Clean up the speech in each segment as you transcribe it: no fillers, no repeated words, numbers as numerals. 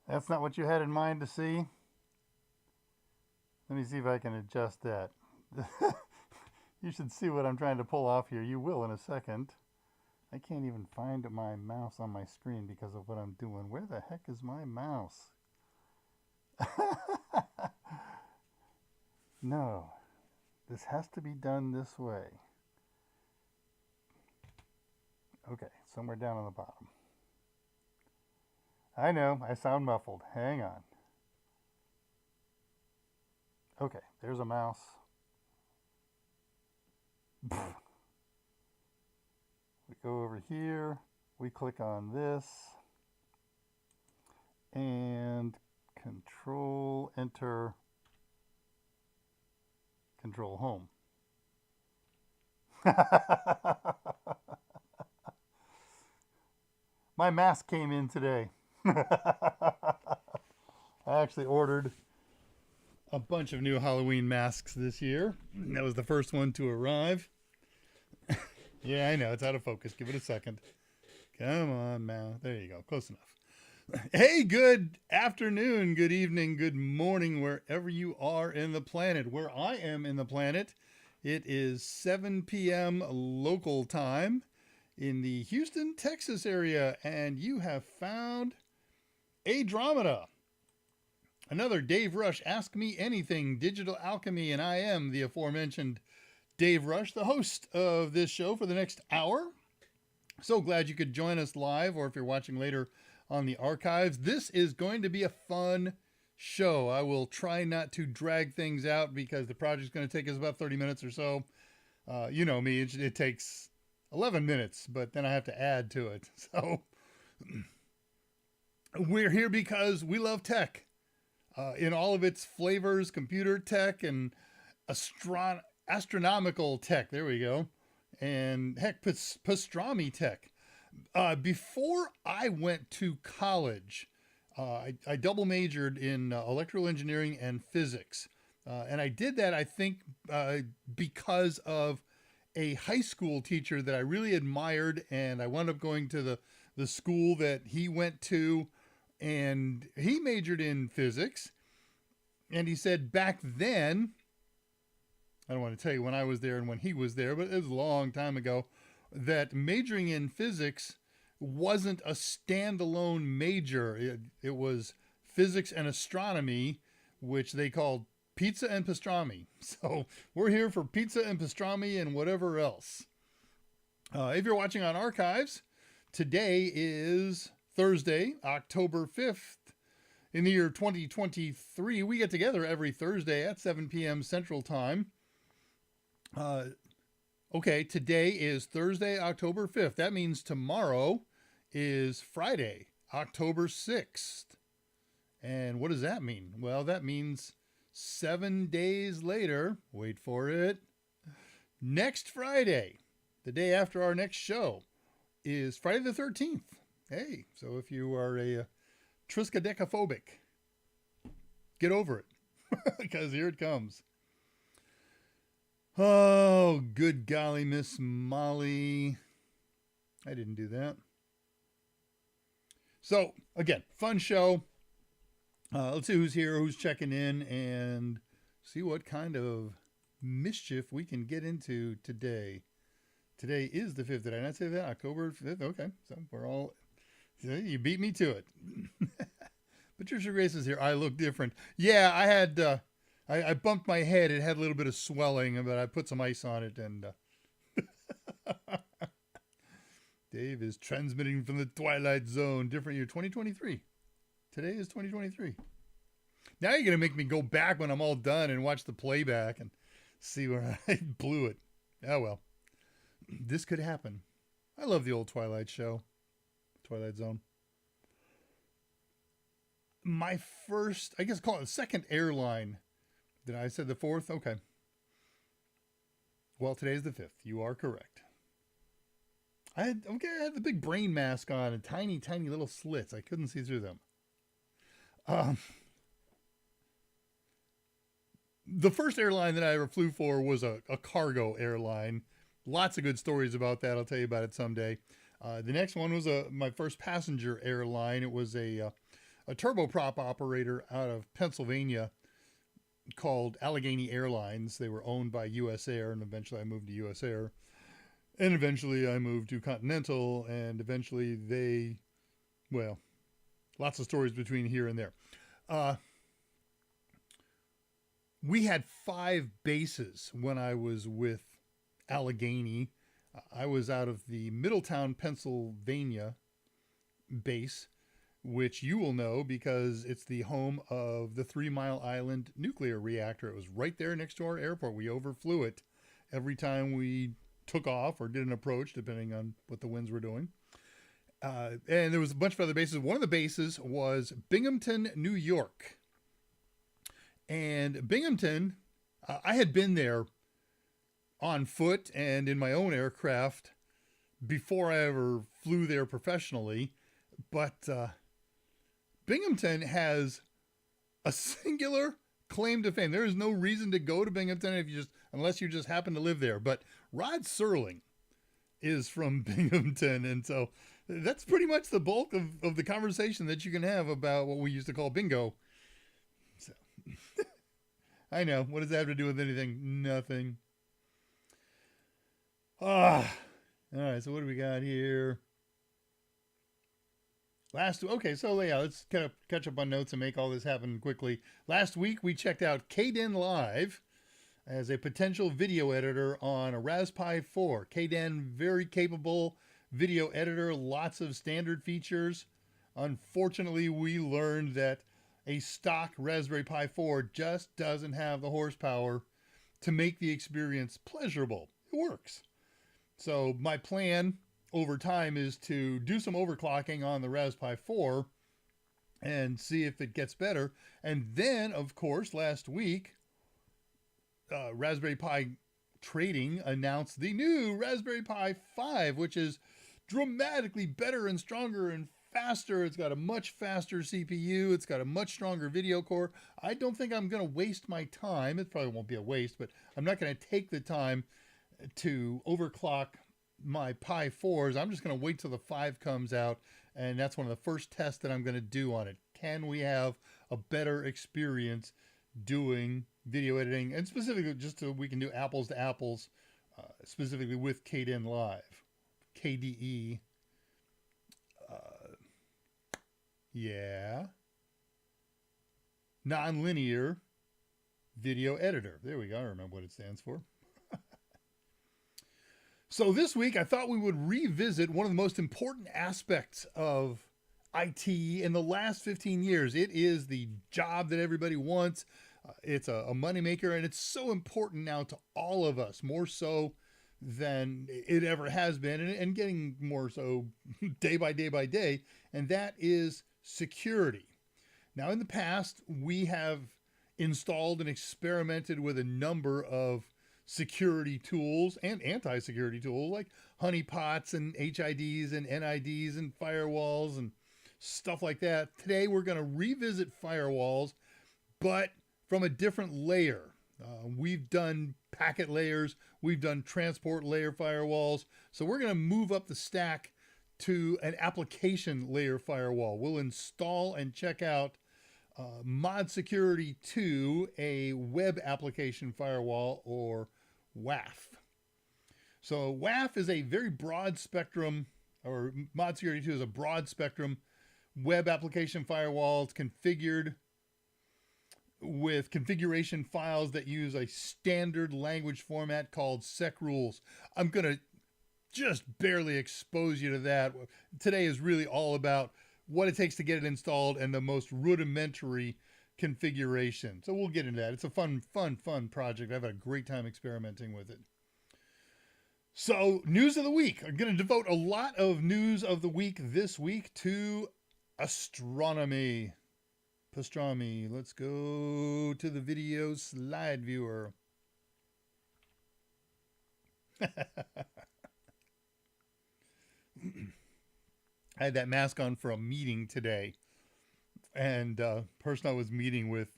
That's not what you had in mind to see? Let me see if I can adjust that. You should see what I'm trying to pull off here. You will in a second. I can't even find my mouse on my screen because of what I'm doing. Where the heck is my mouse? No, this has to be done this way. Okay, somewhere down on the bottom. I know, I sound muffled. Hang on. Okay, there's a mouse. We go over here. We click on this. And Control Enter. Control Home. My mask came in today. I actually ordered a bunch of new Halloween masks this year. That was the first one to arrive. Yeah, I know, it's out of focus. Give it a second. Come on now. There you go. Close enough. Hey, good afternoon, good evening, good morning, wherever you are in the planet. Where I am in the planet, it is 7 p.m. local time in the Houston, Texas area, and you have found ADRAMADA, another Dave Rush Ask Me Anything Digital Alchemy, and I am the aforementioned Dave Rush, the host of this show for the next hour. So glad you could join us live, or if you're watching later on the archives. This is going to be a fun show. I will try not to drag things out because the project's going to take us about 30 minutes or so. You know me, it takes 11 minutes, but then I have to add to it. So we're here because we love tech in all of its flavors, computer tech and astronomical tech. There we go. And heck, pastrami tech. Before I went to college, I double majored in electrical engineering and physics. And I did that, I think, because of a high school teacher that I really admired. And I wound up going to the school that he went to. And he majored in physics. And he said back then, I don't want to tell you when I was there and when he was there, but it was a long time ago, that majoring in physics wasn't a standalone major. It was physics and astronomy, which they called pizza and pastrami. So we're here for pizza and pastrami and whatever else. If you're watching on archives, today is Thursday, October 5th. In the year 2023, we get together every Thursday at 7 p.m. Central Time. Okay, today is Thursday, October 5th. That means tomorrow is Friday, October 6th. And what does that mean? Well, that means 7 days later, wait for it, next Friday, the day after our next show, is Friday the 13th. Hey, so if you are a triskaidekaphobic, get over it, because here it comes. Oh, good golly, Miss Molly. I didn't do that. So, again, fun show. Let's see who's here, who's checking in, and see what kind of mischief we can get into today. Today is the 5th. Did I not say that? October 5th? Okay, so we're all... You beat me to it. Patricia Grace is here. I look different. Yeah, I had... I bumped my head. It had a little bit of swelling, but I put some ice on it. And Dave is transmitting from the Twilight Zone. Different year, 2023. Today is 2023. Now you're going to make me go back when I'm all done and watch the playback and see where I blew it. Oh, well. This could happen. I love the old Twilight show. Twilight Zone. My first, I guess call it second airline. Did I say the 4th? Okay. Well, today's the 5th. You are correct. I had the big brain mask on and tiny, tiny little slits. I couldn't see through them. The first airline that I ever flew for was a cargo airline. Lots of good stories about that. I'll tell you about it someday. The next one was my first passenger airline. It was a a turboprop operator out of Pennsylvania called Allegheny Airlines. They were owned by US Air, and eventually I moved to US Air. And eventually I moved to Continental, and eventually they, well, lots of stories between here and there. We had 5 bases when I was with Allegheny. I was out of the Middletown, Pennsylvania base, which you will know because it's the home of the 3 Mile Island nuclear reactor. It was right there next to our airport. We overflew it every time we took off or did an approach, depending on what the winds were doing. And there was a bunch of other bases. One of the bases was Binghamton, New York. And Binghamton, I had been there on foot and in my own aircraft before I ever flew there professionally. But Binghamton has a singular claim to fame. There is no reason to go to Binghamton unless you just happen to live there. But Rod Serling is from Binghamton, and so that's pretty much the bulk of the conversation that you can have about what we used to call bingo. So I know. What does that have to do with anything? Nothing. All right, so what do we got here? Okay, so yeah, let's kind of catch up on notes and make all this happen quickly. Last week, we checked out Kden Live as a potential video editor on a Raspberry Pi 4. Kden, very capable video editor, lots of standard features. Unfortunately, we learned that a stock Raspberry Pi 4 just doesn't have the horsepower to make the experience pleasurable. It works. So my plan over time is to do some overclocking on the Raspberry Pi 4 and see if it gets better. And then, of course, last week, Raspberry Pi Trading announced the new Raspberry Pi 5, which is dramatically better and stronger and faster. It's got a much faster CPU. It's got a much stronger video core. I don't think I'm going to waste my time. It probably won't be a waste, but I'm not going to take the time to overclock my Pi 4s. I'm just going to wait till the 5 comes out, and that's one of the first tests that I'm going to do on it. Can we have a better experience doing video editing, and specifically just so we can do apples to apples, specifically with Kden Live, KDE. Yeah. Nonlinear video editor. There we go. I remember what it stands for. So this week, I thought we would revisit one of the most important aspects of IT in the last 15 years. It is the job that everybody wants. It's a moneymaker, and it's so important now to all of us, more so than it ever has been, and getting more so day by day by day, and that is security. Now, in the past, we have installed and experimented with a number of security tools and anti-security tools like honeypots and HIDs and NIDs and firewalls and stuff like that. Today, we're going to revisit firewalls, but from a different layer. We've done packet layers. We've done transport layer firewalls. So we're going to move up the stack to an application layer firewall. We'll install and check out Mod Security 2, a web application firewall, or WAF. So WAF is a very broad spectrum, or Mod Security 2 is a broad spectrum web application firewall. It's configured with configuration files that use a standard language format called sec rules. I'm going to just barely expose you to that. Today is really all about what it takes to get it installed and the most rudimentary configuration. So we'll get into that. It's a fun project. I've had a great time experimenting with it. So news of the week. I'm going to devote a lot of news of the week this week to astronomy. Pastrami. Let's go to the video slide viewer. I had that mask on for a meeting today, and person I was meeting with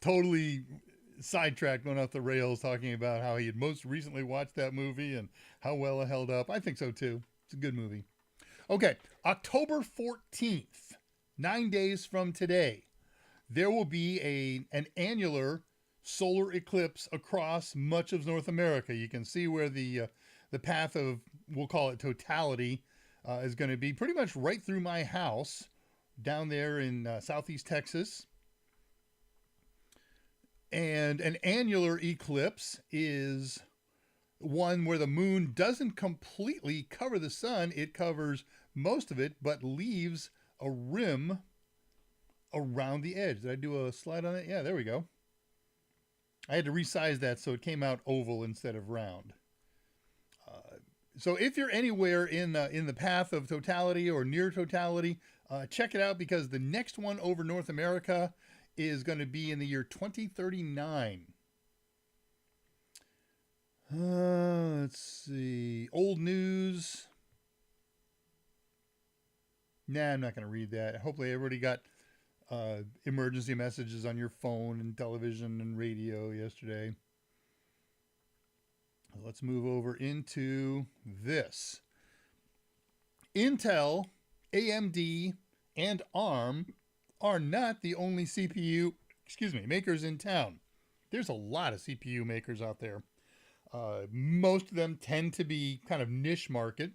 totally sidetracked, went off the rails, talking about how he had most recently watched that movie and how well it held up. I think so too. It's a good movie. Okay, October 14th. 9 days from today, there will be an annular solar eclipse across much of North America. You can see where the path of, we'll call it totality, is going to be pretty much right through my house down there in southeast Texas. And an annular eclipse is one where the moon doesn't completely cover the sun. It covers most of it, but leaves a rim around the edge. Did I do a slide on it? Yeah, there we go. I had to resize that so it came out oval instead of round. So if you're anywhere in the path of totality or near totality, check it out, because the next one over North America is going to be in the year 2039. Let's see. Old news. Nah, I'm not going to read that. Hopefully everybody got emergency messages on your phone and television and radio yesterday. Let's move over into this. Intel, AMD, and ARM are not the only CPU, makers in town. There's a lot of CPU makers out there. Most of them tend to be kind of niche market,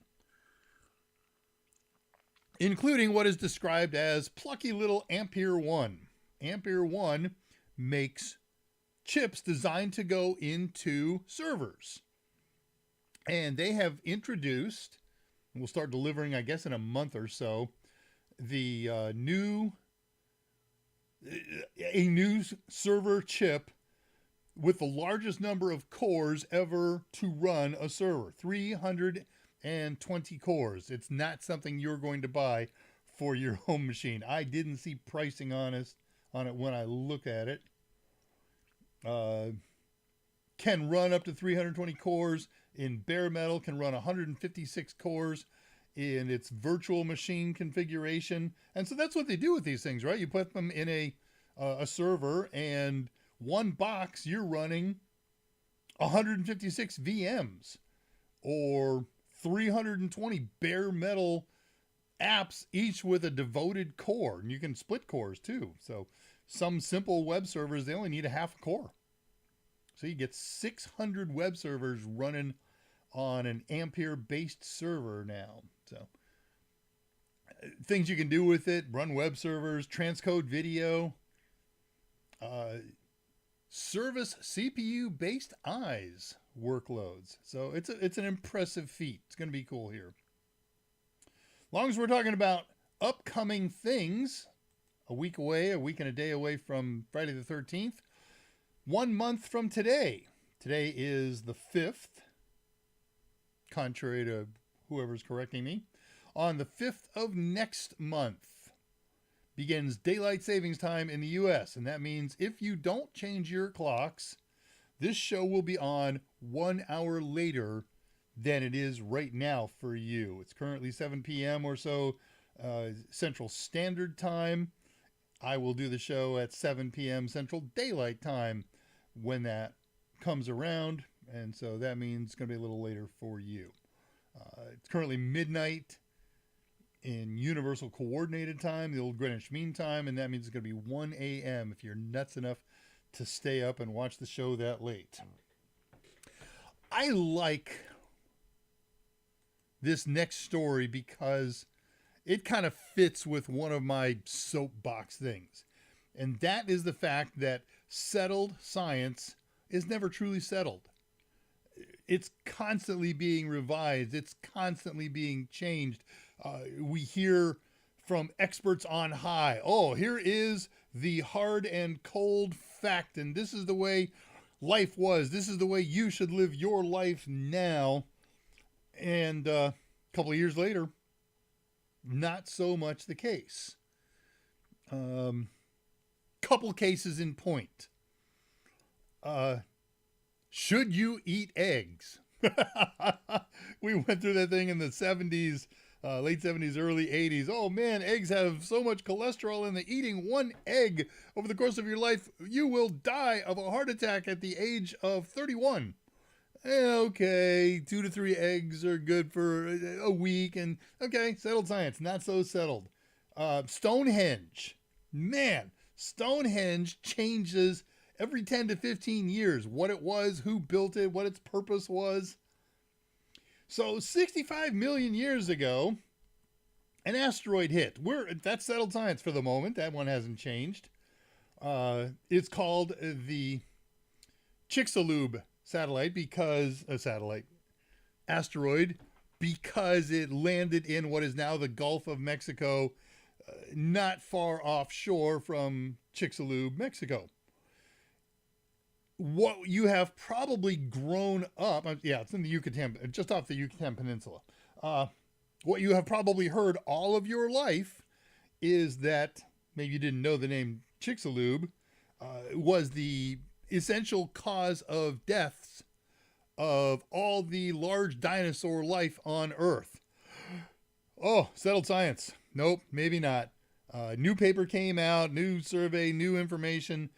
including what is described as plucky little Ampere 1. Ampere 1 makes chips designed to go into servers. And they have introduced, and we'll start delivering, I guess, in a month or so, a new server chip with the largest number of cores ever to run a server. 320 cores. It's not something you're going to buy for your home machine. I didn't see pricing on it when I look at it. Can run up to 320 cores in bare metal, can run 156 cores in its virtual machine configuration. And so that's what they do with these things, right? You put them in a server, and one box, you're running 156 VMs or 320 bare metal apps, each with a devoted core. And you can split cores too. So some simple web servers, they only need a half a core. So you get 600 web servers running on an Ampere-based server now. So things you can do with it: run web servers, transcode video, service CPU-based eyes workloads. So it's an impressive feat. It's going to be cool here. As long as we're talking about upcoming things, a week and a day away from Friday the 13th, 1 month from today. Today is the 5th, contrary to whoever's correcting me. On the 5th of next month begins daylight savings time in the U.S. And that means if you don't change your clocks, this show will be on 1 hour later than it is right now for you. It's currently 7 p.m. or so Central Standard Time. I will do the show at 7 p.m. Central Daylight Time when that comes around, and so that means it's going to be a little later for you. It's currently midnight in Universal Coordinated Time, the old Greenwich Mean Time, and that means it's going to be 1 a.m. if you're nuts enough to stay up and watch the show that late. I like this next story because it kind of fits with one of my soapbox things, and that is the fact that settled science is never truly settled. It's constantly being revised. It's constantly being changed. We hear from experts on high, oh, here is the hard and cold fact, and this is the way life was. This is the way you should live your life now. And a couple of years later, not so much the case. Couple cases in point. Should you eat eggs? We went through that thing in the 70s, late 70s, early 80s. Oh man, eggs have so much cholesterol in that eating one egg over the course of your life, you will die of a heart attack at the age of 31. Okay, 2 to 3 eggs are good for a week, and okay, settled science. Not so settled. Stonehenge. Man, Stonehenge changes every 10 to 15 years. What it was, who built it, what its purpose was. So 65 million years ago, an asteroid hit. That's settled science for the moment. That one hasn't changed. It's called the Chicxulub asteroid, because it landed in what is now the Gulf of Mexico, not far offshore from Chicxulub, Mexico. What you have probably grown up, it's in the Yucatan, just off the Yucatan Peninsula. What you have probably heard all of your life is that, maybe you didn't know the name Chicxulub, was the essential cause of deaths of all the large dinosaur life on Earth. Oh, settled science. Nope, maybe not. New paper came out, new survey, new information,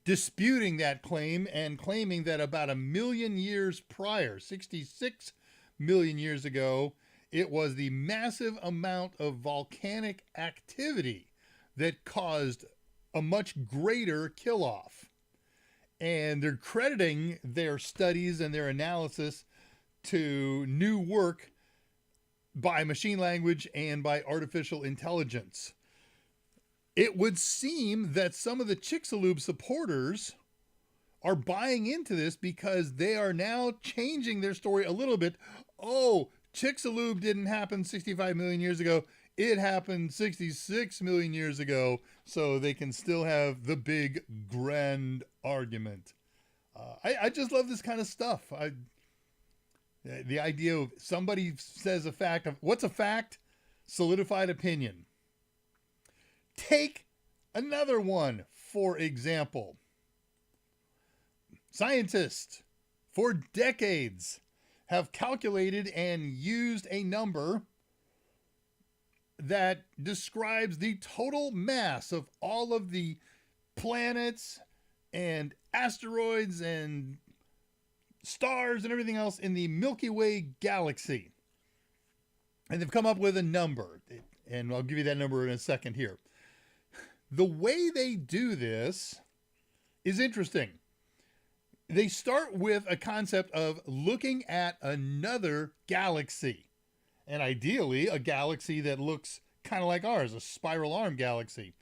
disputing that claim and claiming that about 1 million years prior, 66 million years ago, it was the massive amount of volcanic activity that caused a much greater kill-off. And they're crediting their studies and their analysis to new work by machine language and by artificial intelligence. It would seem that some of the Chicxulub supporters are buying into this because they are now changing their story a little bit. Oh, Chicxulub didn't happen 65 million years ago. It happened 66 million years ago, so they can still have the big grand argument. I just love this kind of stuff. The idea of somebody says a fact of what's a fact? Solidified opinion. Take another one, for example. Scientists for decades have calculated and used a number that describes the total mass of all of the planets and asteroids and stars and everything else in the Milky Way galaxy. And they've come up with a number, and I'll give you that number in a second here. The way they do this is interesting. They start with a concept of looking at another galaxy, and ideally a galaxy that looks kind of like ours, a spiral arm galaxy.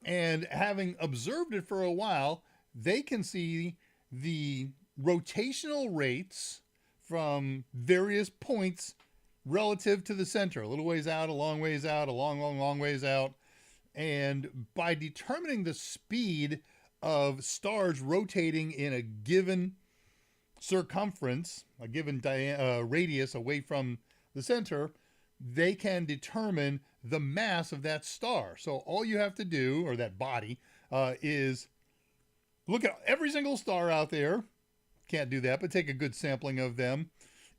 And having observed it for a while, they can see the rotational rates from various points relative to the center, a little ways out, a long ways out, a long ways out. And by determining the speed of stars rotating in a given circumference, a given radius away from the center, they can determine the mass of that star. So all you have to do, or that body, is look at every single star out there. Can't do that, but take a good sampling of them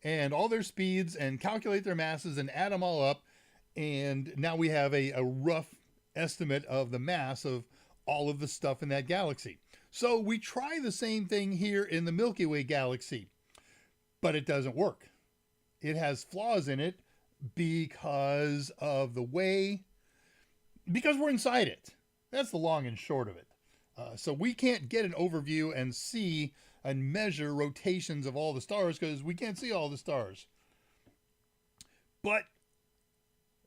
and all their speeds and calculate their masses and add them all up. And now we have a rough estimate of the mass of all of the stuff in that galaxy. So we try the same thing here in the Milky Way galaxy, but it doesn't work. It has flaws in it because of the way, because we're inside it. That's the long and short of it. So we can't get an overview and see and measure rotations of all the stars because we can't see all the stars. But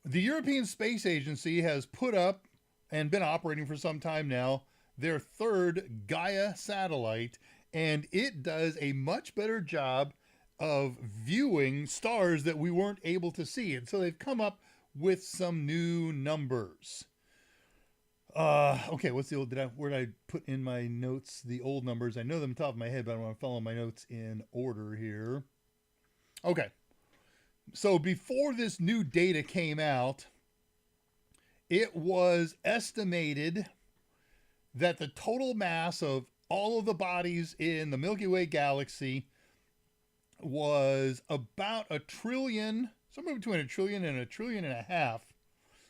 the European Space Agency has put up and been operating for some time now their third Gaia satellite, and it does a much better job of viewing stars that we weren't able to see. And so they've come up with some new numbers. Okay, what's the old, where did I put in my notes the old numbers? I know them top of my head, but I want to follow my notes in order here. Okay. So before this new data came out, it was estimated that the total mass of all of the bodies in the Milky Way galaxy was about 1 trillion, somewhere between 1 trillion and 1.5 trillion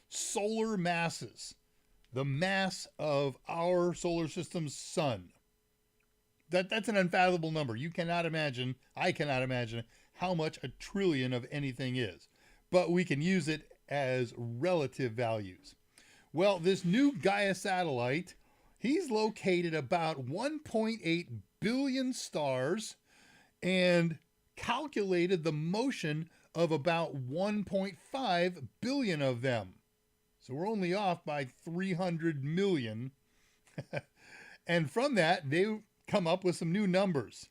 solar masses. The mass of our solar system's sun. That's an unfathomable number. You cannot imagine, I cannot imagine how much 1 trillion of anything is. But we can use it as relative values. Well, this new Gaia satellite, he's located about 1.8 billion stars and calculated the motion of about 1.5 billion of them. So we're only off by 300 million. And from that, they come up with some new numbers.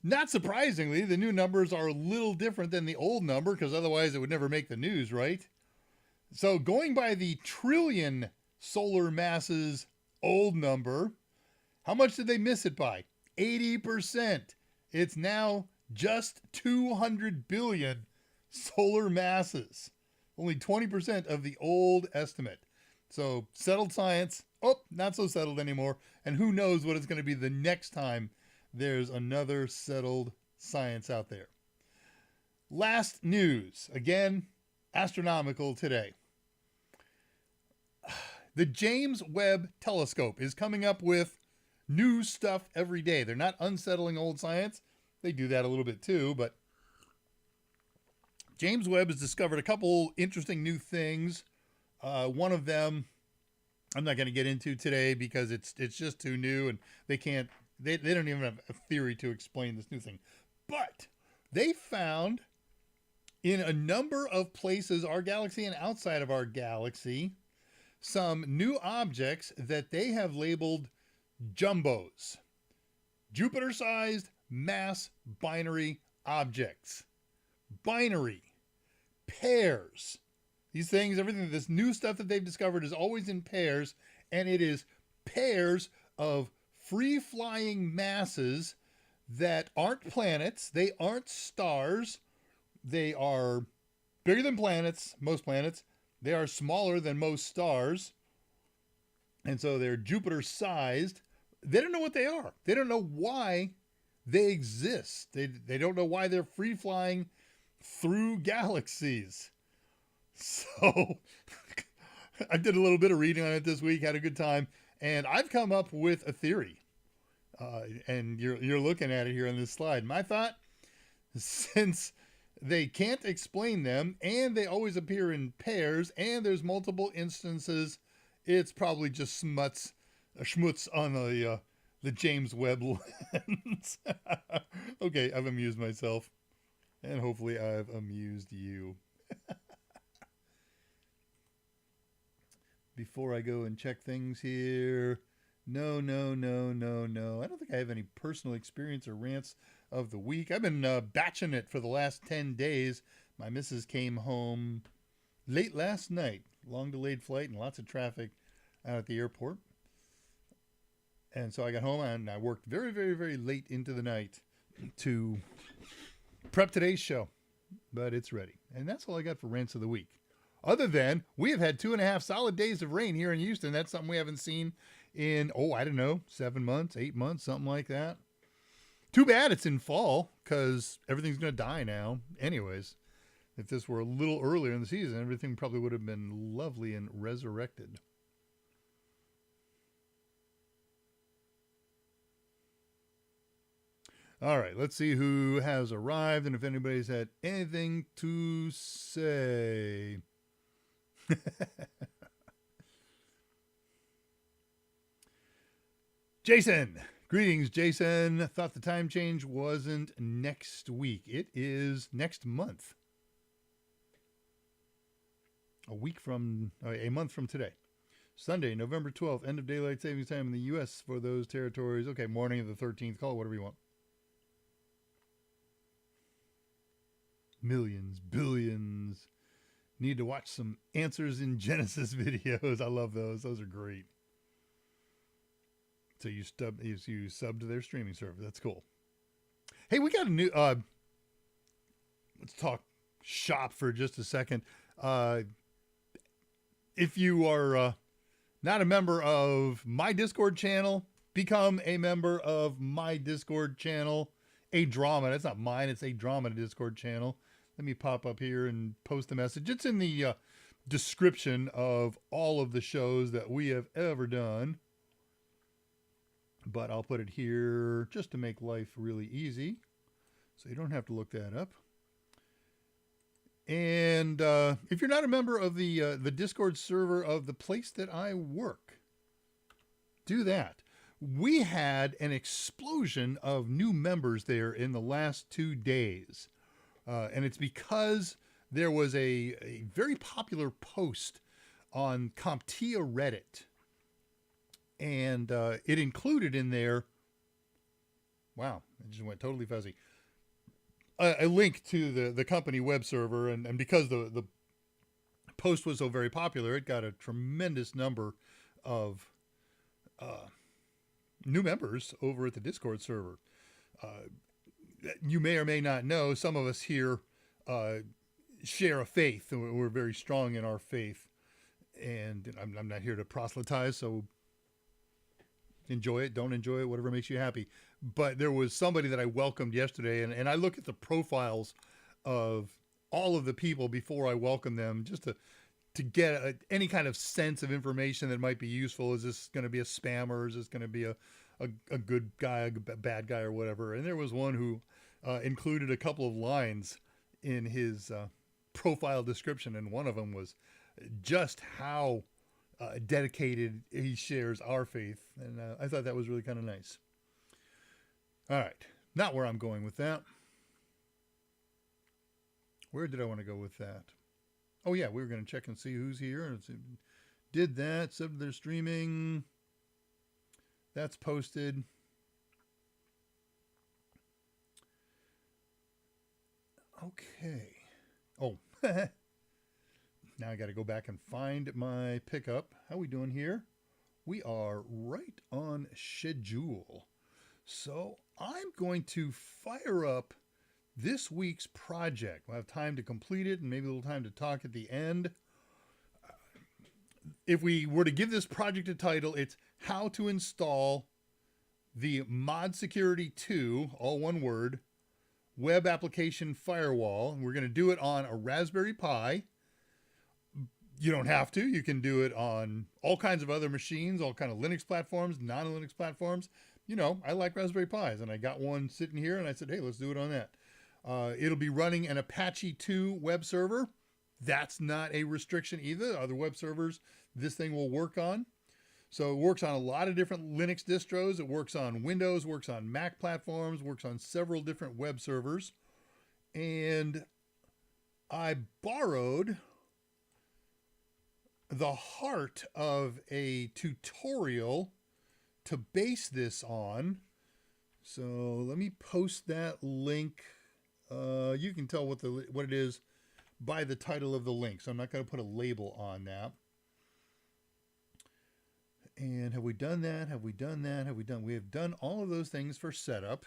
Not surprisingly, the new numbers are a little different than the old number, because otherwise it would never make the news, right? So going by the trillion solar masses old number, how much did they miss it by? 80%. It's now just 200 billion solar masses. Only 20% of the old estimate. So settled science. Oh, not so settled anymore. And who knows what it's going to be the next time there's another settled science out there. Last news. Again, astronomical today. The James Webb Telescope is coming up with new stuff every day. They're not unsettling old science. They do that a little bit too, but James Webb has discovered a couple interesting new things. One of them I'm not going to get into today because it's just too new, and they don't even have a theory to explain this new thing. But they found in a number of places, our galaxy and outside of our galaxy, some new objects that they have labeled jumbos. Jupiter-sized mass binary objects. Binary. Pairs. These things, everything, this new stuff that they've discovered is always in pairs, and it is pairs of free-flying masses that aren't planets, they aren't stars, they are bigger than planets, most planets, they are smaller than most stars, and so they're Jupiter-sized. They don't know what they are. They don't know why they exist. They don't know why they're free-flying through galaxies. So I did a little bit of reading on it this week, had a good time, and I've come up with a theory. And you're looking at it here on this slide. My thought, since they can't explain them, and they always appear in pairs, and there's multiple instances, it's probably just schmutz on the James Webb lens. Okay, I've amused myself, and hopefully I've amused you. Before I go and check things here, no. I don't think I have any personal experience or rants of the week. I've been batching it for the last 10 days. My missus came home late last night. Long delayed flight and lots of traffic out at the airport. And so I got home and I worked very, very, very late into the night to prep today's show. But it's ready. And that's all I got for rants of the week. Other than we have had 2.5 solid days of rain here in Houston. That's something we haven't seen in, 7 months, 8 months, something like that. Too bad it's in fall, because everything's going to die now. Anyways, if this were a little earlier in the season, everything probably would have been lovely and resurrected. All right, let's see who has arrived and if anybody's had anything to say. Jason, greetings, Jason. Thought the time change wasn't next week. It is next month. A month from today. Sunday, November 12th, end of daylight savings time in the U.S. for those territories. Okay, morning of the 13th. Call it whatever you want. Millions, billions. Need to watch some Answers in Genesis videos. I love those. Those are great. So you sub to their streaming service. That's cool. Hey, we got a new let's talk shop for just a second. If you are not a member of my Discord channel, become a member of my Discord channel. ADRAMADA. That's not mine. It's ADRAMADA Discord channel. Let me pop up here and post the message. It's in the description of all of the shows that we have ever done. But I'll put it here just to make life really easy. So you don't have to look that up. And if you're not a member of the Discord server of the place that I work, do that. We had an explosion of new members there in the last 2 days. And it's because there was a very popular post on CompTIA Reddit. And it included in there, wow, it just went totally fuzzy, a link to the company web server. And because the post was so very popular, it got a tremendous number of new members over at the Discord server. You may or may not know, some of us here share a faith, and we're very strong in our faith. And I'm not here to proselytize, so enjoy it, don't enjoy it, whatever makes you happy. But there was somebody that I welcomed yesterday, and I look at the profiles of all of the people before I welcome them, just to get any kind of sense of information that might be useful. Is this going to be a spammer? Is this going to be a good guy, a bad guy, or whatever? And there was one who included a couple of lines in his profile description, and one of them was just how dedicated he shares our faith. And I thought that was really kind of nice. All right, not where I'm going with that. Where did I want to go with that? Oh yeah, we were going to check and see who's here. And did that, subbed their streaming. That's posted. Okay. Oh, now I got to go back and find my pickup. How we doing here? We are right on schedule. So I'm going to fire up this week's project. We'll have time to complete it and maybe a little time to talk at the end. If we were to give this project a title, it's how to install the Mod Security 2, all one word, web application firewall. We're going to do it on a Raspberry Pi. You don't have to. You can do it on all kinds of other machines, all kind of Linux platforms, non-Linux platforms. You know, I like Raspberry Pis, and I got one sitting here, and I said, hey, let's do it on that. It'll be running an Apache 2 web server. That's not a restriction either. Other web servers this thing will work on. So it works on a lot of different Linux distros. It works on Windows, works on Mac platforms, works on several different web servers. And I borrowed the heart of a tutorial to base this on. So let me post that link. You can tell what it is by the title of the link. So I'm not going to put a label on that. And have we done that? Have we done that? Have we done? We have done all of those things for setup.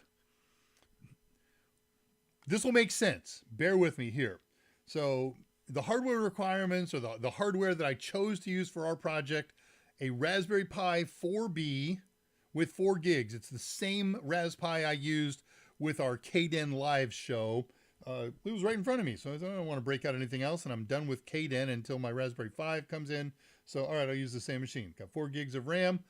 This will make sense. Bear with me here. So the hardware requirements, or the hardware that I chose to use for our project, a Raspberry Pi 4B with 4 gigs. It's the same Raspberry Pi I used with our KDEN live show. It was right in front of me, so I don't want to break out anything else, and I'm done with KDEN until my Raspberry 5 comes in. So, all right, I'll use the same machine. Got 4 gigs of RAM.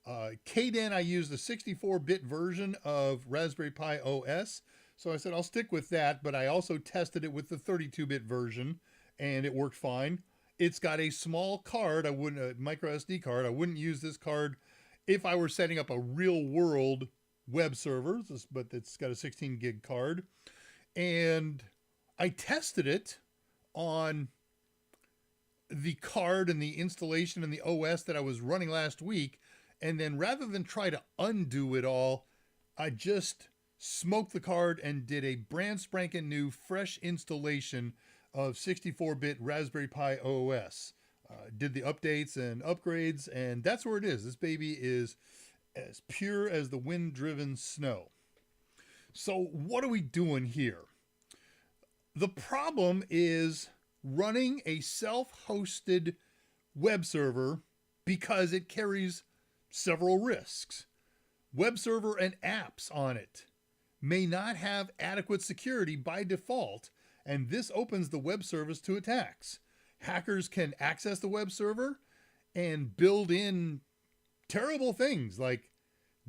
KDEN, I used the 64-bit version of Raspberry Pi OS. So I said, I'll stick with that, but I also tested it with the 32-bit version, and it worked fine. It's got a small card, a micro SD card. I wouldn't use this card if I were setting up a real-world web server, but it's got a 16 gig card. And I tested it on the card and the installation and the OS that I was running last week. And then rather than try to undo it all, I just smoked the card and did a brand spanking new fresh installation of 64-bit Raspberry Pi OS. Did the updates and upgrades, and that's where it is. This baby is as pure as the wind-driven snow. So what are we doing here? The problem is running a self-hosted web server because it carries several risks. Web server and apps on it may not have adequate security by default, and this opens the web service to attacks. Hackers can access the web server and build in terrible things like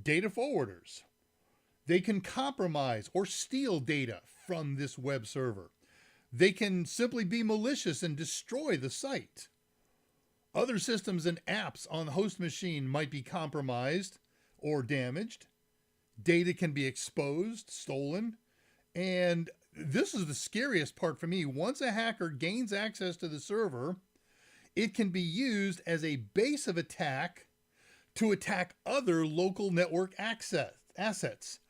data forwarders. They can compromise or steal data from this web server. They can simply be malicious and destroy the site. Other systems and apps on the host machine might be compromised or damaged. Data can be exposed, stolen. And this is the scariest part for me. Once a hacker gains access to the server, it can be used as a base of attack to attack other local network assets.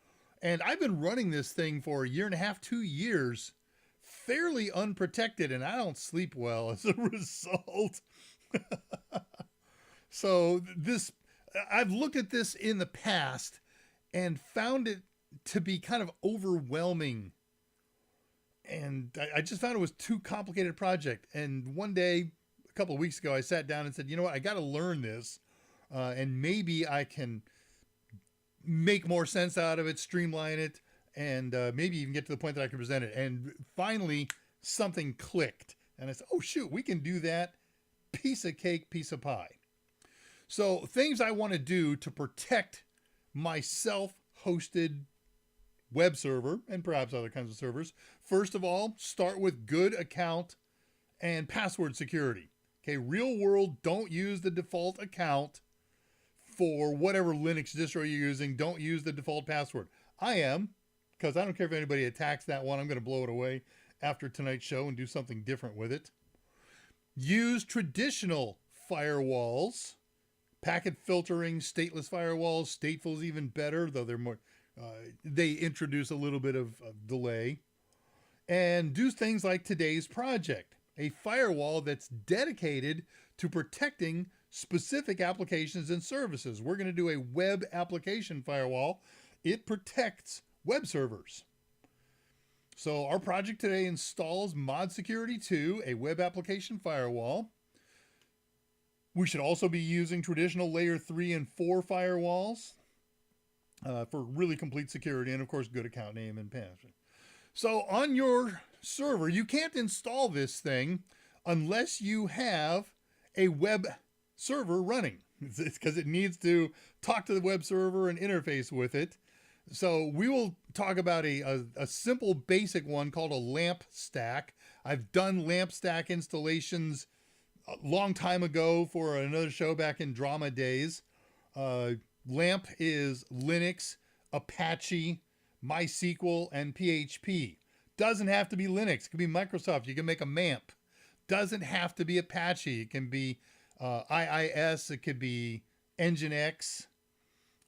And I've been running this thing for a year and a half, 2 years, fairly unprotected, and I don't sleep well as a result. So I've looked at this in the past and found it to be kind of overwhelming. And I just found it was too complicated a project. And one day, a couple of weeks ago, I sat down and said, you know what, I got to learn this. And maybe I can make more sense out of it, streamline it, and maybe even get to the point that I can present it. And finally, something clicked. And I said, oh, shoot, we can do that. Piece of cake, piece of pie. So things I want to do to protect my self-hosted web server and perhaps other kinds of servers. First of all, start with good account and password security. Okay, real world, don't use the default account for whatever Linux distro you're using. Don't use the default password. I am, because I don't care if anybody attacks that one. I'm going to blow it away after tonight's show and do something different with it. Use traditional firewalls, packet filtering, stateless firewalls. Stateful is even better, though they're more, they introduce a little bit of delay. And do things like today's project, a firewall that's dedicated to protecting specific applications and services. We're going to do a web application firewall. It protects web servers. So our project today installs Mod Security 2, a web application firewall. We should also be using traditional layer 3 and 4 firewalls for really complete security and, of course, good account name and password. So on your server, you can't install this thing unless you have a web server running. It's because it needs to talk to the web server and interface with it. So we will talk about a simple basic one called a lamp stack. I've done lamp stack installations a long time ago for another show back in drama days. Lamp is Linux, Apache, MySQL, and PHP. Doesn't have to be Linux. It could be Microsoft. You can make a MAMP. Doesn't have to be Apache. It can be IIS. It could be Nginx.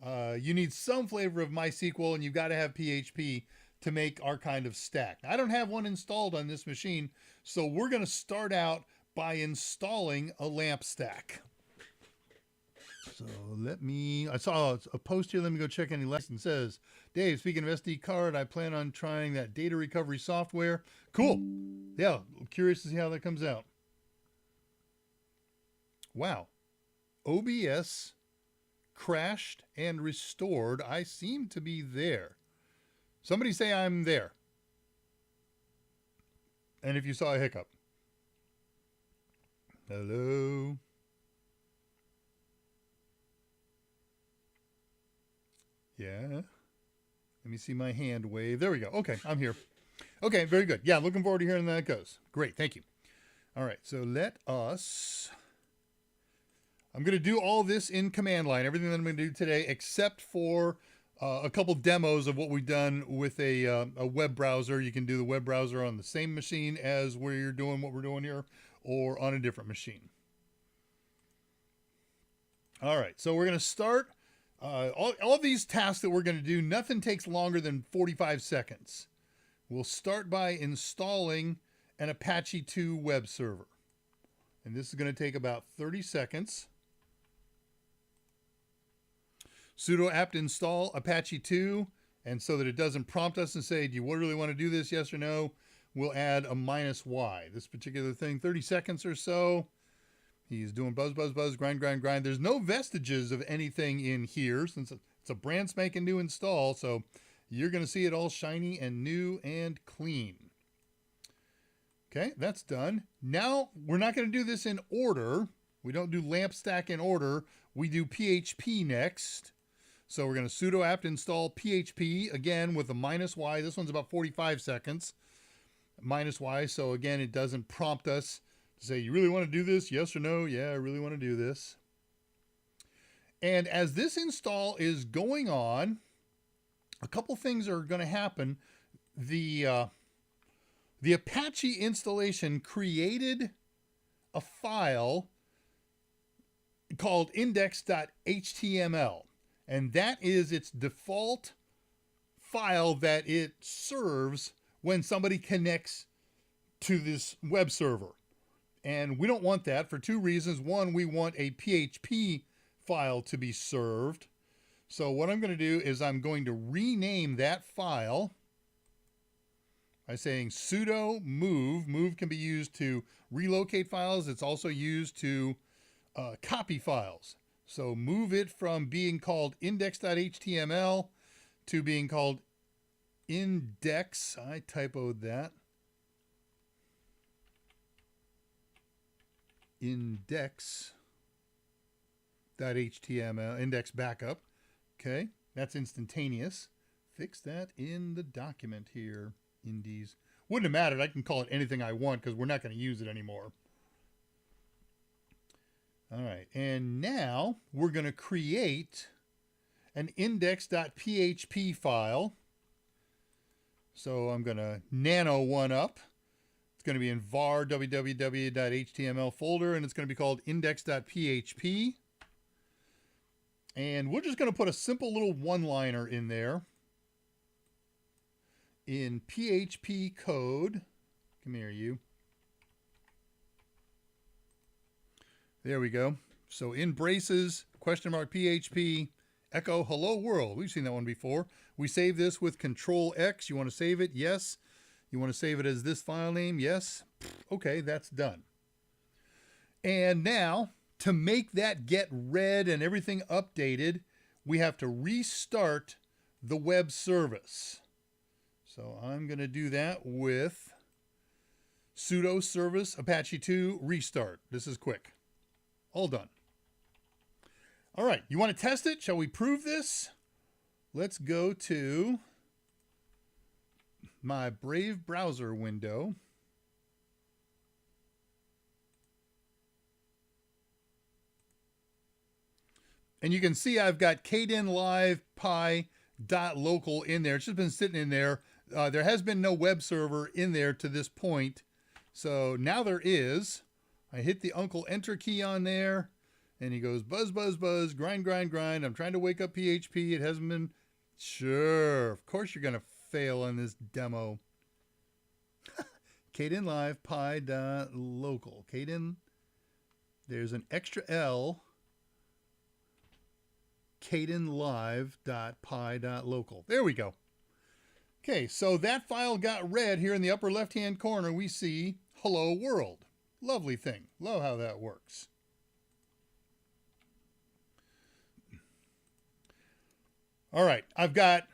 You need some flavor of MySQL, and you've got to have PHP to make our kind of stack. I don't have one installed on this machine, so we're going to start out by installing a lamp stack. So I saw a post here. Let me go check any lessons. It says, Dave, speaking of SD card, I plan on trying that data recovery software. Cool. Yeah, curious to see how that comes out. Wow. OBS crashed and restored. I seem to be there. Somebody say I'm there. And if you saw a hiccup. Hello. Yeah. Let me see my hand wave. There we go. Okay, I'm here. Okay, very good. Yeah, looking forward to hearing how that goes. Great, thank you. All right, so I'm going to do all this in command line, everything that I'm going to do today, except for a couple demos of what we've done with a web browser. You can do the web browser on the same machine as where you're doing what we're doing here, or on a different machine. All right, so we're going to start. All of these tasks that we're going to do, nothing takes longer than 45 seconds. We'll start by installing an Apache 2 web server. And this is going to take about 30 seconds. Sudo apt install Apache 2. And so that it doesn't prompt us and say, do you really want to do this, yes or no? We'll add a -y. This particular thing, 30 seconds or so. He's doing buzz, buzz, buzz, grind, grind, grind. There's no vestiges of anything in here since it's a brand spanking new install. So you're going to see it all shiny and new and clean. Okay, that's done. Now, we're not going to do this in order. We don't do lamp stack in order. We do PHP next. So we're going to sudo apt install PHP, again with a -y. This one's about 45 seconds. -y. So again, it doesn't prompt us to say, you really want to do this? Yes or no? Yeah, I really want to do this. And as this install is going on, a couple things are going to happen. The Apache installation created a file called index.html, and that is its default file that it serves when somebody connects to this web server. And we don't want that for two reasons. One, we want a PHP file to be served. So what I'm going to do is I'm going to rename that file by saying sudo move. Move can be used to relocate files. It's also used to copy files. So move it from being called index.html to being called index. I typoed that. Index.html, index backup. Okay, that's instantaneous. Fix that in the document here, indies. Wouldn't have mattered. I can call it anything I want because we're not going to use it anymore. All right, and now we're going to create an index.php file. So I'm going to nano one up. It's going to be in var www.html folder, and it's going to be called index.php. And we're just going to put a simple little one-liner in there. In PHP code, come here, you. There we go. So in braces, question mark PHP, echo hello world. We've seen that one before. We save this with Control X. You want to save it? Yes. You want to save it as this file name? Yes. Okay, that's done. And now, to make that get read and everything updated, we have to restart the web service. So I'm going to do that with sudo service apache 2 restart. This is quick. All done. All right, you want to test it? Shall we prove this? Let's go to my Brave browser window. And you can see I've got kdenlive.py.local in there. It's just been sitting in there. There has been no web server in there to this point. So now there is. I hit the Uncle Enter key on there, and he goes buzz, buzz, buzz, grind, grind, grind. I'm trying to wake up PHP. It hasn't been. Sure, of course you're going to fail on this demo. kdenlive.py.local. Kden, there's an extra L. kdenlive.py.local. There we go. Okay, so that file got read. Here in the upper left-hand corner, we see hello world. Lovely thing. Love how that works. All right, I've got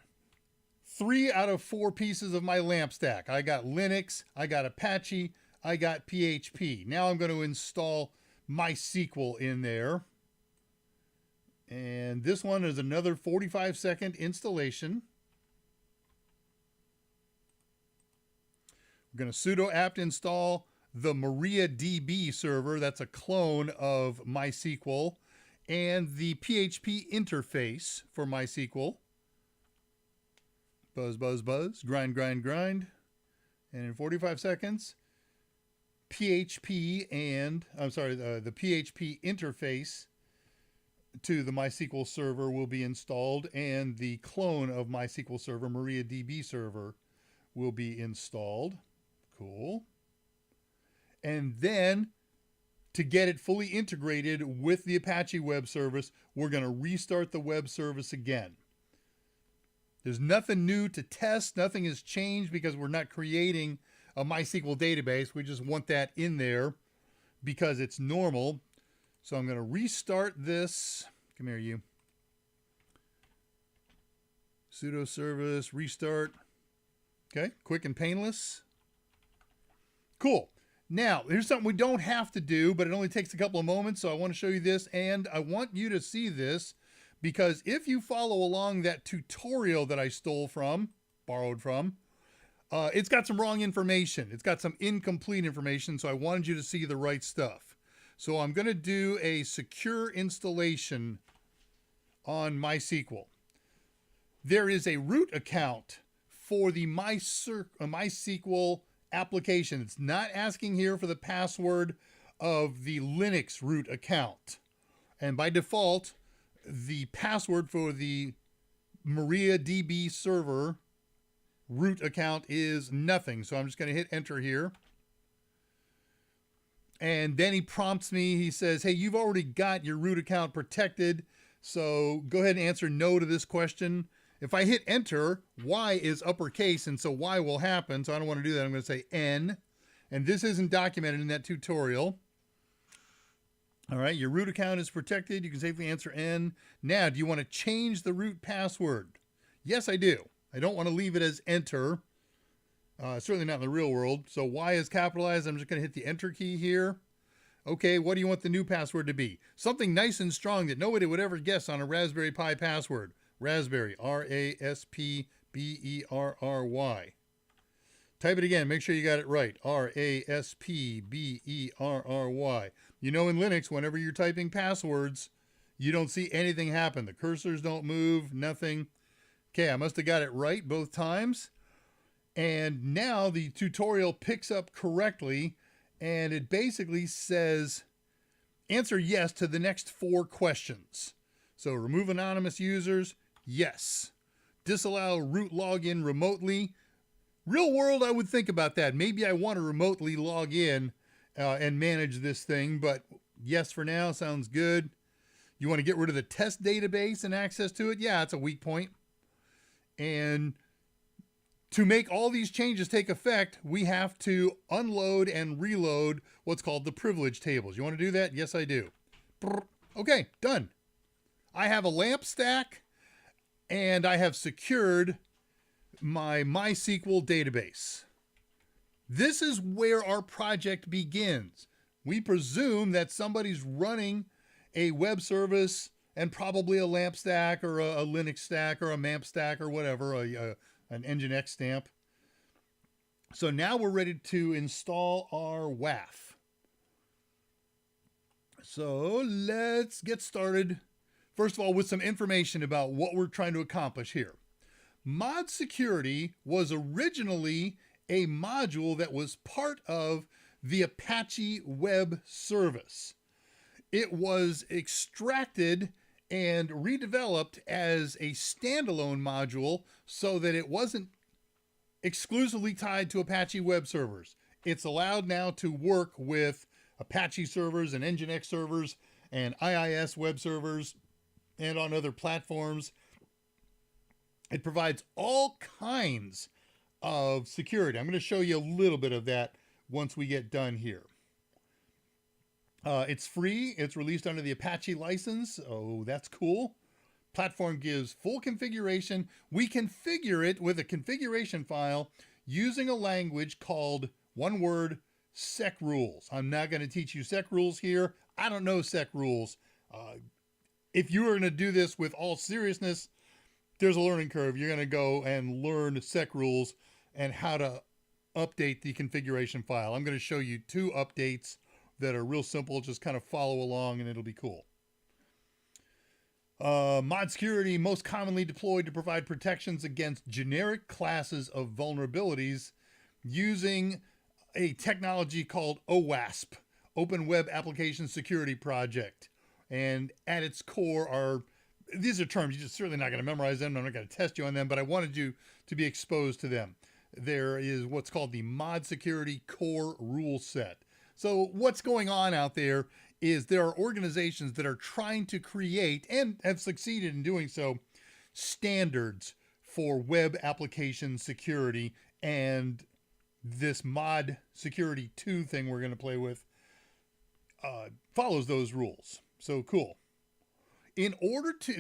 3 out of 4 pieces of my lamp stack. I got Linux, I got Apache, I got PHP. Now I'm going to install MySQL in there. And this one is another 45-second installation. We're going to sudo apt install the MariaDB server. That's a clone of MySQL. And the PHP interface for MySQL. Buzz, buzz, buzz. Grind, grind, grind. And in 45 seconds, PHP and, the PHP interface to the MySQL server will be installed, and the clone of MySQL server, MariaDB server, will be installed. Cool. And then, to get it fully integrated with the Apache web service, we're going to restart the web service again. There's nothing new to test. Nothing has changed because we're not creating a MySQL database. We just want that in there because it's normal. So I'm going to restart this. Come here, you. Sudo service, restart. Okay, quick and painless. Cool. Now, here's something we don't have to do, but it only takes a couple of moments, so I want to show you this, and I want you to see this, because if you follow along that tutorial that I borrowed from, It's got some wrong information. It's got some incomplete information, so I wanted you to see the right stuff. So I'm going to do a secure installation on MySQL. There is a root account for the MySQL application. It's not asking here for the password of the Linux root account. And by default, the password for the MariaDB server root account is nothing. So I'm just going to hit enter here. And then he prompts me. He says, hey, you've already got your root account protected. So go ahead and answer no to this question. If I hit enter, Y is uppercase, and so Y will happen. So I don't want to do that. I'm going to say N. And this isn't documented in that tutorial. All right, your root account is protected. You can safely answer N. Now, do you want to change the root password? Yes, I do. I don't want to leave it as enter. Certainly not in the real world. So Y is capitalized. I'm just going to hit the enter key here. Okay, what do you want the new password to be? Something nice and strong that nobody would ever guess on a Raspberry Pi password. Raspberry, R-A-S-P-B-E-R-R-Y. Type it again. Make sure you got it right. R-A-S-P-B-E-R-R-Y. You know, in Linux, whenever you're typing passwords, you don't see anything happen. The cursors don't move, nothing. Okay, I must have got it right both times. And now the tutorial picks up correctly, and it basically says, answer yes to the next 4 questions. So remove anonymous users, yes. Disallow root login remotely. Real world, I would think about that. Maybe I want to remotely log in and manage this thing, but yes for now, sounds good. You want to get rid of the test database and access to it? Yeah, it's a weak point. And to make all these changes take effect, we have to unload and reload what's called the privilege tables. You want to do that? Yes, I do. Okay, done. I have a LAMP stack, and I have secured my MySQL database. This is where our project begins. We presume that somebody's running a web service and probably a LAMP stack or a Linux stack or a MAMP stack or whatever, an Nginx stamp. So now we're ready to install our WAF. So let's get started. First of all, with some information about what we're trying to accomplish here. Mod security was originally a module that was part of the Apache web service. It was extracted and redeveloped as a standalone module so that it wasn't exclusively tied to Apache web servers. It's allowed now to work with Apache servers and Nginx servers and IIS web servers and on other platforms. It provides all kinds of security. I'm going to show you a little bit of that once we get done here. It's free. It's released under the Apache license. Oh, that's cool. Platform gives full configuration. We configure it with a configuration file using a language called, one word, sec rules. I'm not going to teach you sec rules here. I don't know sec rules. If you were going to do this with all seriousness, there's a learning curve. You're going to go and learn sec rules and how to update the configuration file. I'm going to show you 2 updates that are real simple. Just kind of follow along and it'll be cool. Mod security, most commonly deployed to provide protections against generic classes of vulnerabilities using a technology called OWASP, Open Web Application Security Project. And at its core are, these are terms, you're just certainly not going to memorize them. I'm not going to test you on them, but I wanted you to be exposed to them. There is what's called the Mod Security Core Rule Set. So what's going on out there is there are organizations that are trying to create, and have succeeded in doing so, standards for web application security. And this Mod Security 2 thing we're going to play with follows those rules. So cool. In order to,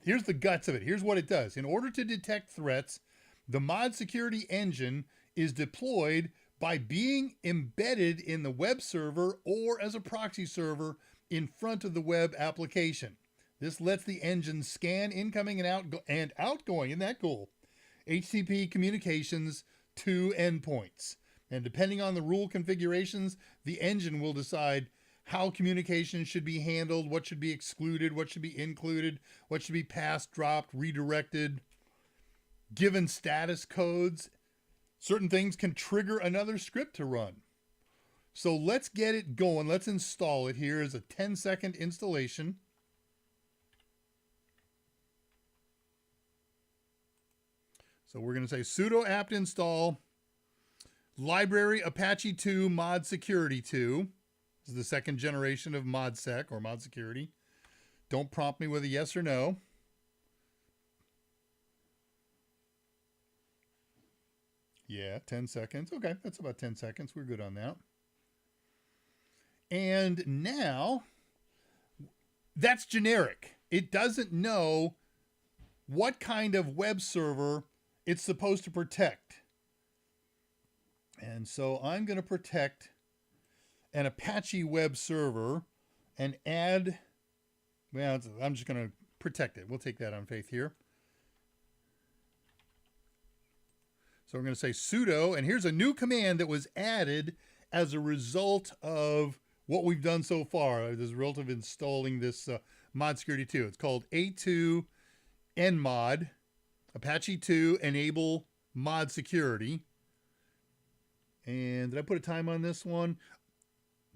here's the guts of it. Here's what it does. In order to detect threats, the Mod Security engine is deployed by being embedded in the web server or as a proxy server in front of the web application. This lets the engine scan incoming and outgoing, isn't that cool? HTTP communications 2 endpoints. And depending on the rule configurations, the engine will decide how communication should be handled, what should be excluded, what should be included, what should be passed, dropped, redirected. Given status codes, certain things can trigger another script to run. So let's get it going. Let's install it. Here is a 10-second installation. So we're going to say sudo apt install library Apache 2 mod security 2. This is the second generation of ModSec or mod security. Don't prompt me with a yes or no. Yeah, 10 seconds. Okay, that's about 10 seconds. We're good on that. And now, that's generic. It doesn't know what kind of web server it's supposed to protect. And so I'm going to protect an Apache web server and add, well, I'm just going to protect it. We'll take that on faith here. So we're going to say sudo, and here's a new command that was added as a result of what we've done so far, as a result of installing this mod security 2. It's called A2 nmod Apache 2 enable mod security. And did I put a time on this one?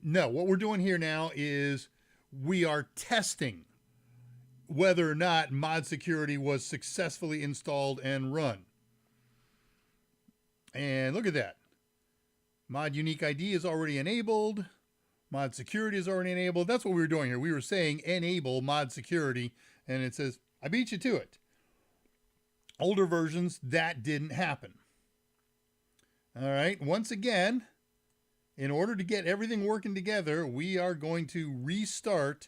No, what we're doing here now is we are testing whether or not mod security was successfully installed and run. And look at that. Mod unique ID is already enabled. Mod security is already enabled. That's what we were doing here. We were saying enable mod security, and it says, I beat you to it. Older versions, that didn't happen. All right, once again, in order to get everything working together, we are going to restart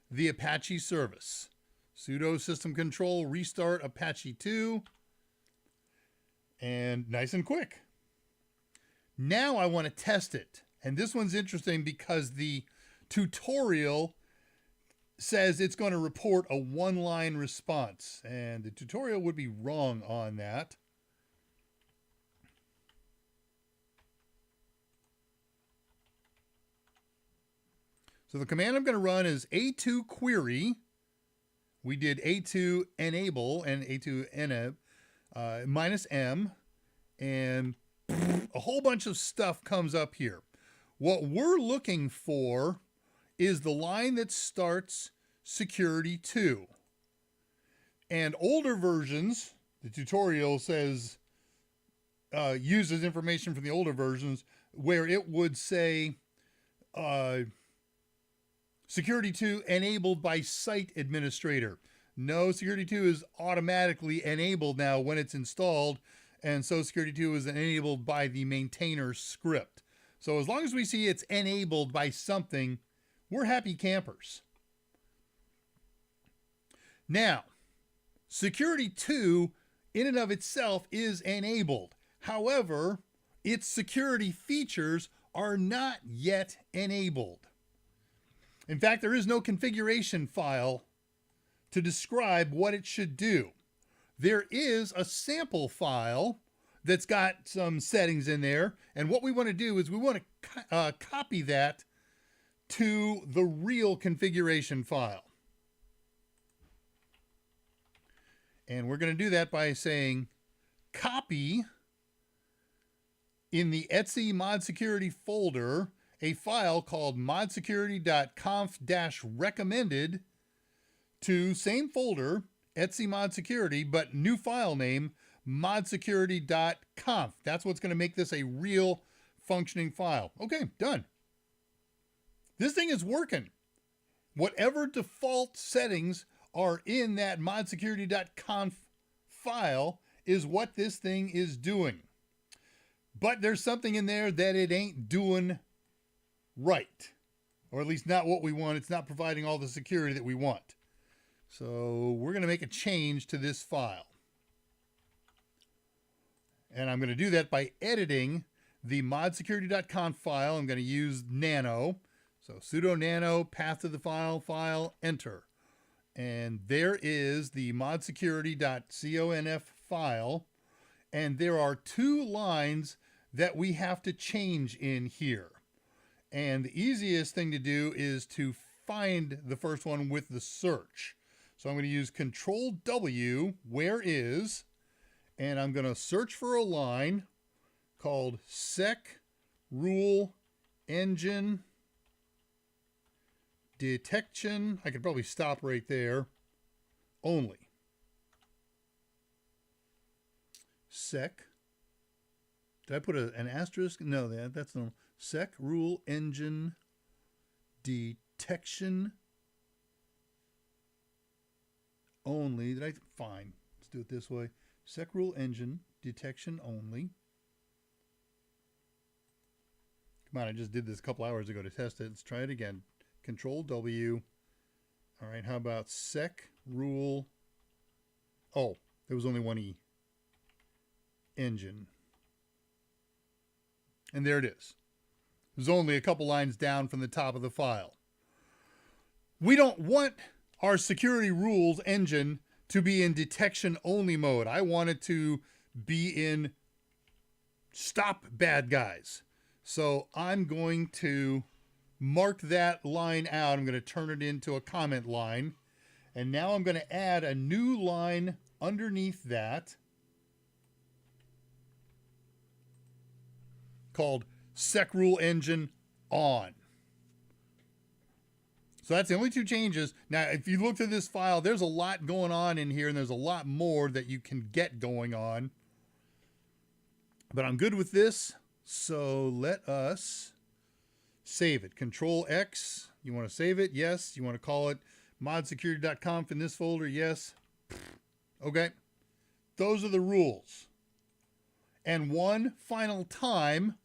the Apache service. Sudo system control restart Apache 2. And nice and quick. Now I want to test it. And this one's interesting because the tutorial says it's going to report a one-line response. And the tutorial would be wrong on that. So the command I'm going to run is A2 query. We did A2 enable and A2 enab. -m, and a whole bunch of stuff comes up here. What we're looking for is the line that starts security 2. And older versions, the tutorial says, uses information from the older versions where it would say security 2 enabled by site administrator. No, security 2 is automatically enabled now when it's installed, and so security 2 is enabled by the maintainer script. So as long as we see it's enabled by something, we're happy campers. Now, security 2 in and of itself is enabled. However, its security features are not yet enabled. In fact, there is no configuration file to describe what it should do. There is a sample file that's got some settings in there, and what we want to do is we want to copy that to the real configuration file. And we're going to do that by saying copy in the etc mod security folder a file called modsecurity.conf-recommended to same folder, etc mod security, but new file name, modsecurity.conf. That's what's going to make this a real functioning file. Okay, done. This thing is working. Whatever default settings are in that modsecurity.conf file is what this thing is doing. But there's something in there that it ain't doing right. Or at least not what we want. It's not providing all the security that we want. So we're going to make a change to this file. And I'm going to do that by editing the modsecurity.conf file. I'm going to use nano. So sudo nano, path to the file, enter. And there is the modsecurity.conf file. And there are 2 lines that we have to change in here. And the easiest thing to do is to find the first one with the search. So I'm going to use Control W, where is, and I'm going to search for a line called sec rule engine detection. I could probably stop right there. Only. Sec. Did I put an asterisk? No, that's no. Sec rule engine detection only. Fine. Let's do it this way. Sec rule engine detection only. Come on, I just did this a couple hours ago to test it. Let's try it again. Control W. All right, how about sec rule? Oh, there was only one E. Engine. And there it is. There's only a couple lines down from the top of the file. We don't want our security rules engine to be in detection only mode. I want it to be in stop bad guys. So I'm going to mark that line out. I'm going to turn it into a comment line. And now I'm going to add a new line underneath that called sec rule engine on. So that's the only 2 changes. Now, if you look through this file, there's a lot going on in here, and there's a lot more that you can get going on. But I'm good with this, so let us save it. Control X, you want to save it? Yes. You want to call it modsecurity.conf in this folder? Yes. Okay. Those are the rules. And one final time,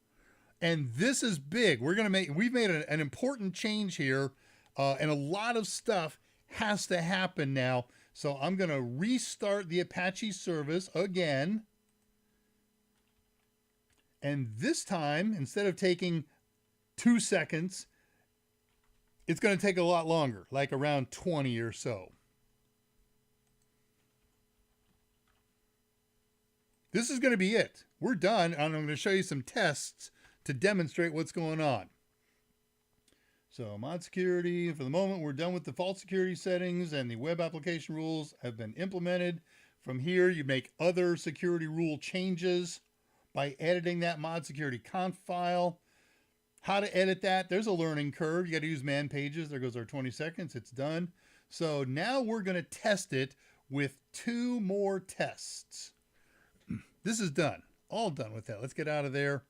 and this is big. We've made an important change here. And a lot of stuff has to happen now. So I'm going to restart the Apache service again. And this time, instead of taking 2 seconds, it's going to take a lot longer, like around 20 or so. This is going to be it. We're done. And I'm going to show you some tests to demonstrate what's going on. So mod security, for the moment, we're done with default security settings and the web application rules have been implemented. From here, you make other security rule changes by editing that mod security conf file. How to edit that? There's a learning curve. You got to use man pages. There goes our 20 seconds. It's done. So now we're going to test it with 2 more tests. This is done. All done with that. Let's get out of there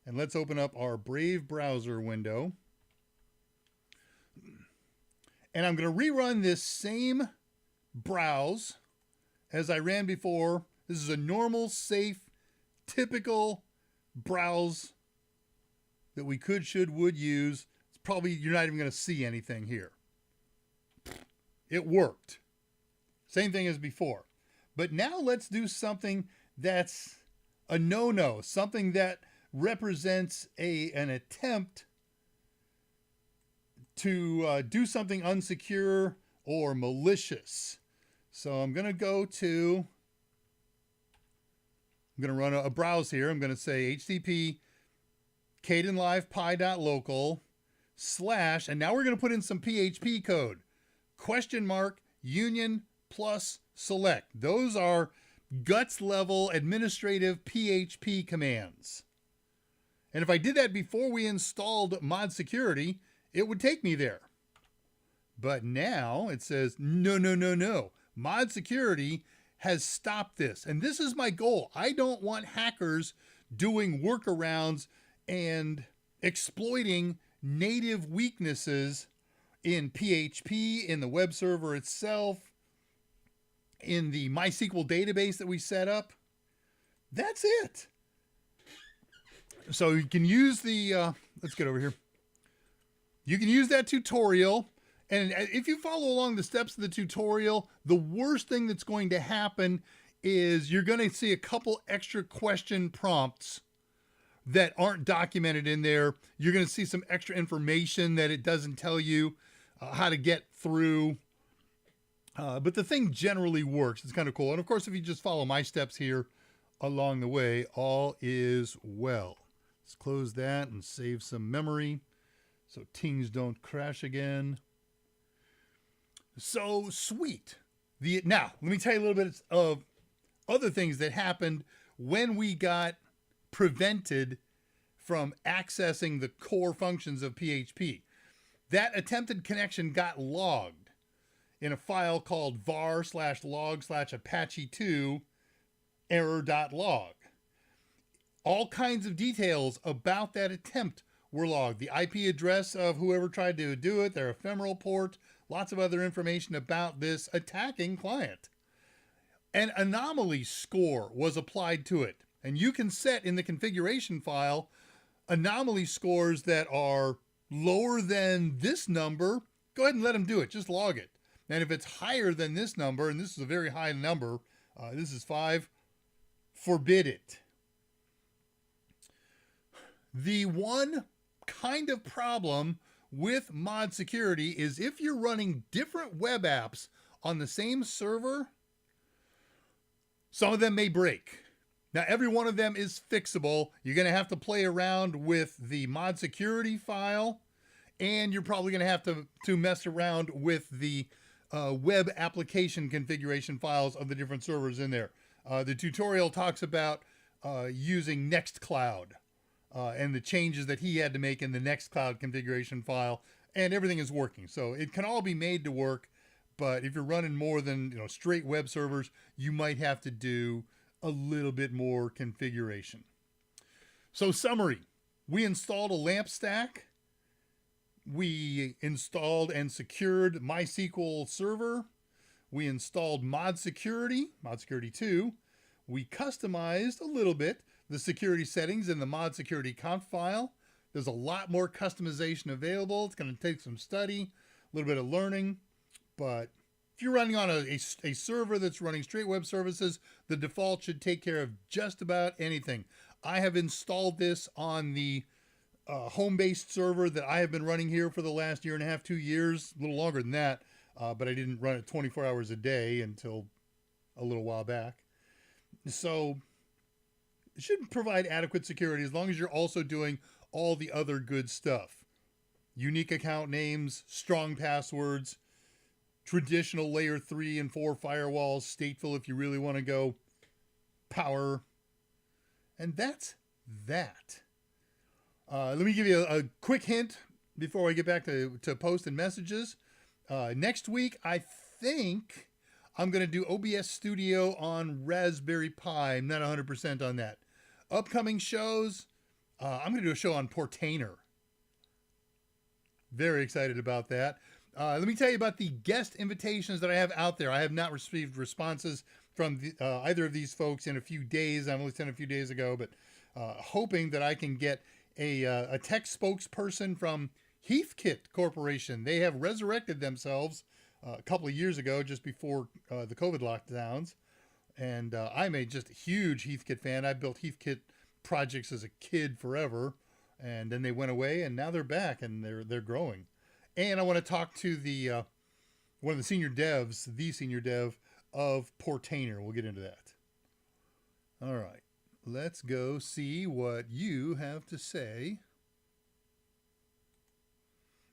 and let's open up our Brave browser window. And I'm going to rerun this same browse as I ran before. This is a normal, safe, typical browse that we could, should, would use. It's probably, you're not even going to see anything here. It worked. Same thing as before. But now let's do something that's a no-no, something that represents an attempt to do something unsecure or malicious. So I'm going to run a browse here. I'm going to say HTTP kdenlivepi.local / and now we're going to put in some PHP code. !union plus select. Those are guts level administrative PHP commands. And if I did that before we installed mod security, it would take me there. But now it says, no. Mod security has stopped this. And this is my goal. I don't want hackers doing workarounds and exploiting native weaknesses in PHP, in the web server itself, in the MySQL database that we set up. That's it. So you can use the, let's get over here. You can use that tutorial, and if you follow along the steps of the tutorial, the worst thing that's going to happen is you're going to see a couple extra question prompts that aren't documented in there. You're going to see some extra information that it doesn't tell you how to get through. But the thing generally works. It's kind of cool. And of course, if you just follow my steps here, along the way, all is well. Let's close that and save some memory so things don't crash again. So sweet. Now, let me tell you a little bit of other things that happened when we got prevented from accessing the core functions of PHP. That attempted connection got logged in a file called var/log/apache2 error.log. All kinds of details about that attempt were logged. The IP address of whoever tried to do it, their ephemeral port, lots of other information about this attacking client. An anomaly score was applied to it. And you can set in the configuration file anomaly scores that are lower than this number. Go ahead and let them do it. Just log it. And if it's higher than this number, and this is a very high number, this is 5, forbid it. The one kind of problem with mod security is if you're running different web apps on the same server, some of them may break. Now, every one of them is fixable. You're going to have to play around with the mod security file, and you're probably going to have to mess around with the web application configuration files of the different servers in there. The tutorial talks about using Nextcloud and the changes that he had to make in the Nextcloud configuration file, and everything is working. So it can all be made to work, but if you're running more than straight web servers, you might have to do a little bit more configuration. So summary, we installed a LAMP stack. We installed and secured MySQL Server. We installed Mod Security 2. We customized a little bit the security settings in the Mod Security conf file. There's a lot more customization available. It's going to take some study, a little bit of learning, but if you're running on a server that's running straight web services, the default should take care of just about anything. I have installed this on the home-based server that I have been running here for the last 1.5 years, 2 years, a little longer than that, but I didn't run it 24 hours a day until a little while back. So it should provide adequate security as long as you're also doing all the other good stuff. Unique account names, strong passwords, traditional layer 3 and 4 firewalls, stateful if you really want to go power. And that's that. Let me give you a quick hint before I get back to post and messages. Next week, I think I'm going to do OBS Studio on Raspberry Pi. I'm not 100% on that. Upcoming shows, I'm going to do a show on Portainer. Very excited about that. Let me tell you about the guest invitations that I have out there. I have not received responses from either of these folks in a few days. I only sent a few days ago, but hoping that I can get a tech spokesperson from Heathkit Corporation. They have resurrected themselves a couple of years ago, just before the COVID lockdowns. And I'm just a huge Heathkit fan. I built Heathkit projects as a kid forever, and then they went away, and now they're back, and they're growing. And I want to talk to the one of the senior devs, the senior dev of Portainer. We'll get into that. All right, let's go see what you have to say.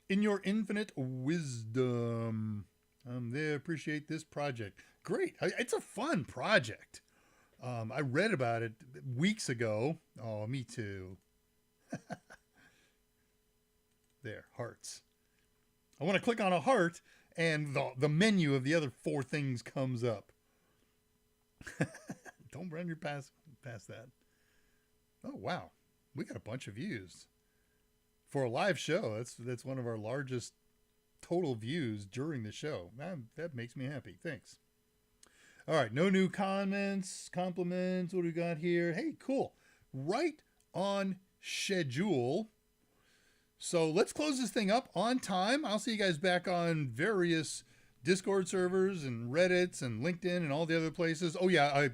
In your infinite wisdom, I'm there. Appreciate this project. Great. It's a fun project. I read about it weeks ago. Oh, me too. There, hearts. I want to click on a heart, and the menu of the other 4 things comes up. Don't run your past that. Oh, wow. We got a bunch of views. For a live show, that's one of our largest total views during the show. That makes me happy. Thanks. All right, no new comments, compliments. What do we got here? Hey, cool. Right on schedule. So let's close this thing up on time. I'll see you guys back on various Discord servers and Reddits and LinkedIn and all the other places. Oh, yeah,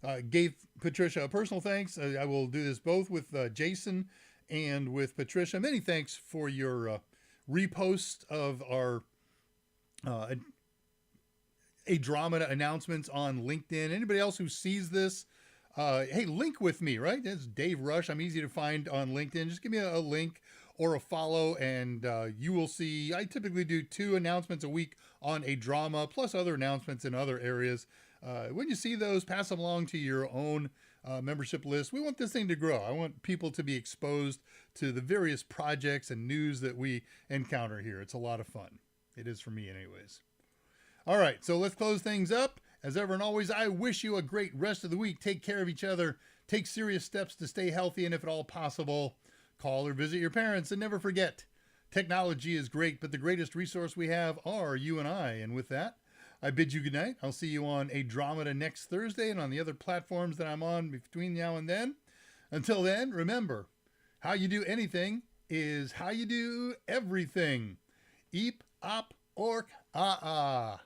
I gave Patricia a personal thanks. I will do this both with Jason and with Patricia. Many thanks for your repost of our ADRAMADA announcements on LinkedIn. Anybody else who sees this Hey, link with me, right? That's Dave Rush. I'm easy to find on LinkedIn. Just give me a link or a follow, and you will see. I typically do 2 announcements a week on a drama, plus other announcements in other areas. When you see those, pass them along to your own membership list. We want this thing to grow. I want people to be exposed to the various projects and news that we encounter here. It's a lot of fun. It is for me, anyways. All right, so let's close things up. As ever and always, I wish you a great rest of the week. Take care of each other. Take serious steps to stay healthy, and if at all possible, call or visit your parents. And never forget, technology is great, but the greatest resource we have are you and I. And with that, I bid you good night. I'll see you on ADRAMADA next Thursday and on the other platforms that I'm on between now and then. Until then, remember, how you do anything is how you do everything. Eep, op, ork, ah, ah.